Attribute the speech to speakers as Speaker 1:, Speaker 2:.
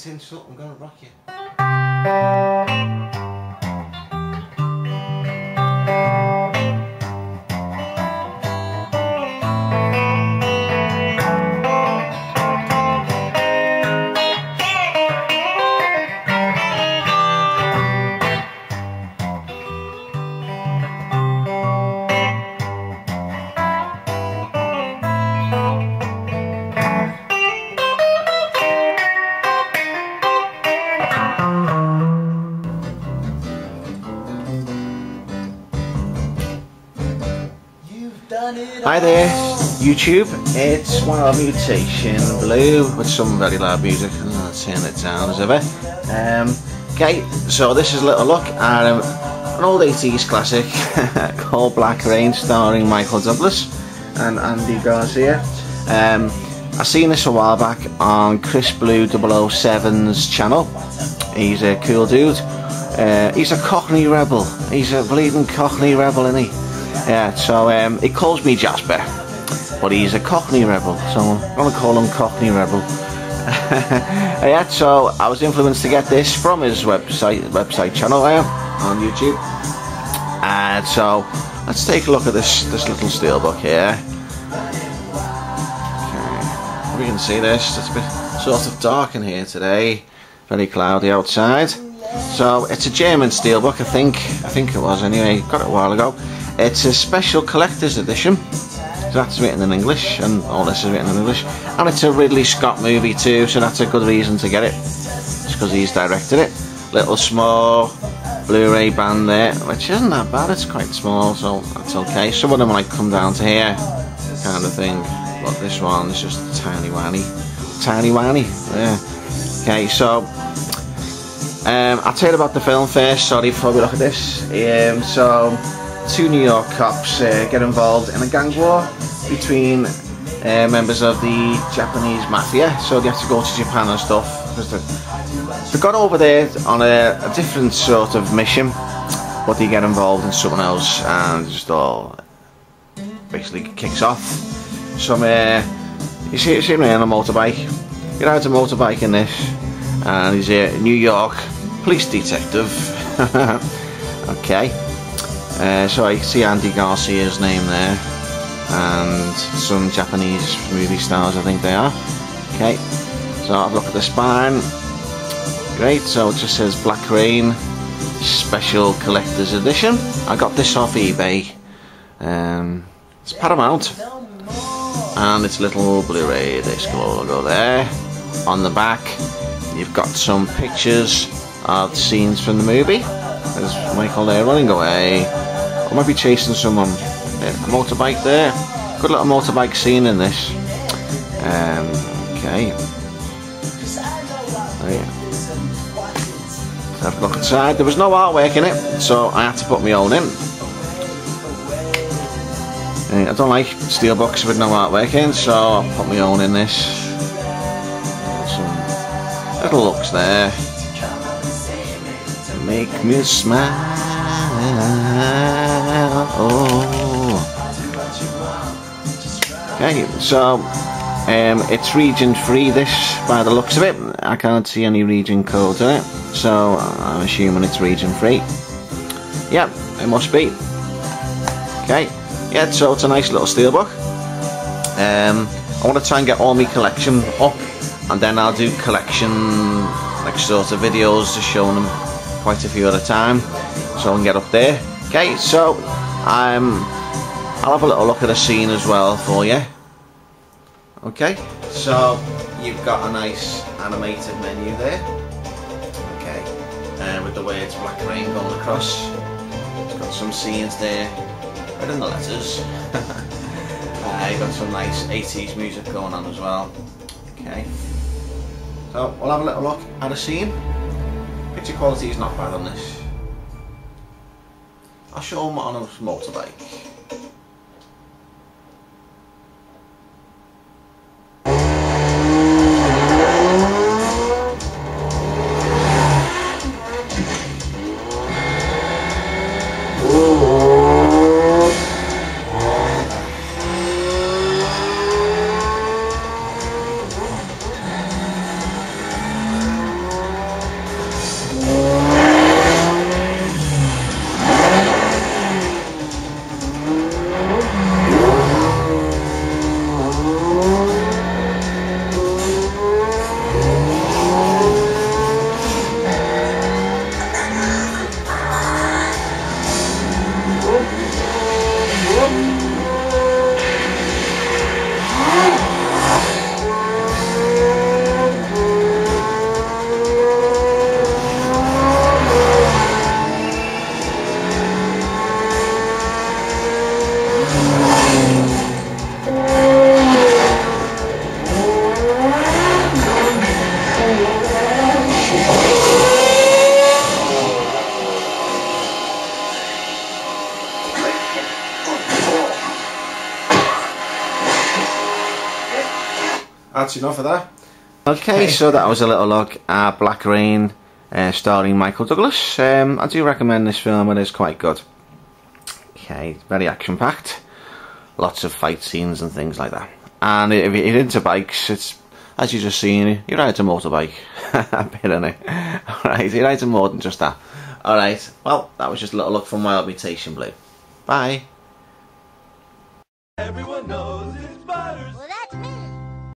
Speaker 1: cinched up, I'm going to rock you. Hi there, YouTube. It's Wild Mutation Blue with some very loud music. I'll turn it down as ever. Okay, so this is a little look at an old 80s classic called Black Rain, starring Michael Douglas and Andy Garcia. I seen this a while back on Chris Blue 007's channel. He's a cool dude. He's a Cockney rebel. He's a bleeding Cockney rebel, isn't he? Yeah, so he calls me Jasper, but he's a Cockney rebel, so I'm going to call him Cockney Rebel. Yeah, so I was influenced to get this from his website channel there on YouTube. And so let's take a look at this little steelbook here. Okay, we can see this. It's a bit sort of dark in here today, very cloudy outside. So it's a German steelbook, I think it was anyway. Got it a while ago. It's a special collector's edition, so that's written in English, and all this is written in English. And it's a Ridley Scott movie too, so that's a good reason to get it. It's because he's directed it. Little small Blu-ray band there, which isn't that bad, it's quite small, so that's okay. Some of them might come down to here, kind of thing, but this one is just tiny whiny. Yeah. Okay, so I'll tell you about the film first, sorry, before we look at this. So two New York cops get involved in a gang war between members of the Japanese mafia, so they have to go to Japan and stuff because they got over there on a different sort of mission, but they get involved in something else and just all basically kicks off. Some you see him on a motorbike. He rides a motorbike in this, and he's a New York police detective. Okay. So I see Andy Garcia's name there, and some Japanese movie stars, I think they are. Okay, so I've looked at the spine. Great, so it just says Black Rain Special Collector's Edition. I got this off eBay. It's Paramount, and it's a little Blu-ray disc logo there. On the back, you've got some pictures of scenes from the movie. There's Michael there running away. I might be chasing someone. A motorbike there. Good little motorbike scene in this. Okay. Oh, yeah. Have a look inside. There was no artwork in it, so I had to put my own in. I don't like steelbooks with no artwork in, so I'll put my own in this. Some little looks there. Make me smile. Oh. Okay, so it's region free, this, by the looks of it. I can't see any region codes in it, so I'm assuming it's region free. Yep, it must be. Okay, yeah, so it's a nice little steelbook. I want to try and get all my collection up, and then I'll do collection like sort of videos just showing them quite a few at a time, so I can get up there. Okay, so I'll have a little look at the scene as well for you. Okay, so you've got a nice animated menu there. Okay, with the words Black Rain going across. It's got some scenes there, right in the letters. You've got some nice 80s music going on as well. Okay, so we'll have a little look at a scene. Picture quality is not bad on this. I'll show them on a motorbike. that's enough of that. Okay, so that was a little look at Black Rain, starring Michael Douglas. I do recommend this film, it is quite good. Okay, very action packed, lots of fight scenes and things like that. And if you're into bikes, it's, as you just seen, you ride a motorbike a bit in it. Alright, you ride more than just that. Alright, well, that was just a little look from Wild Mutation Blue. Bye.
Speaker 2: Everyone knows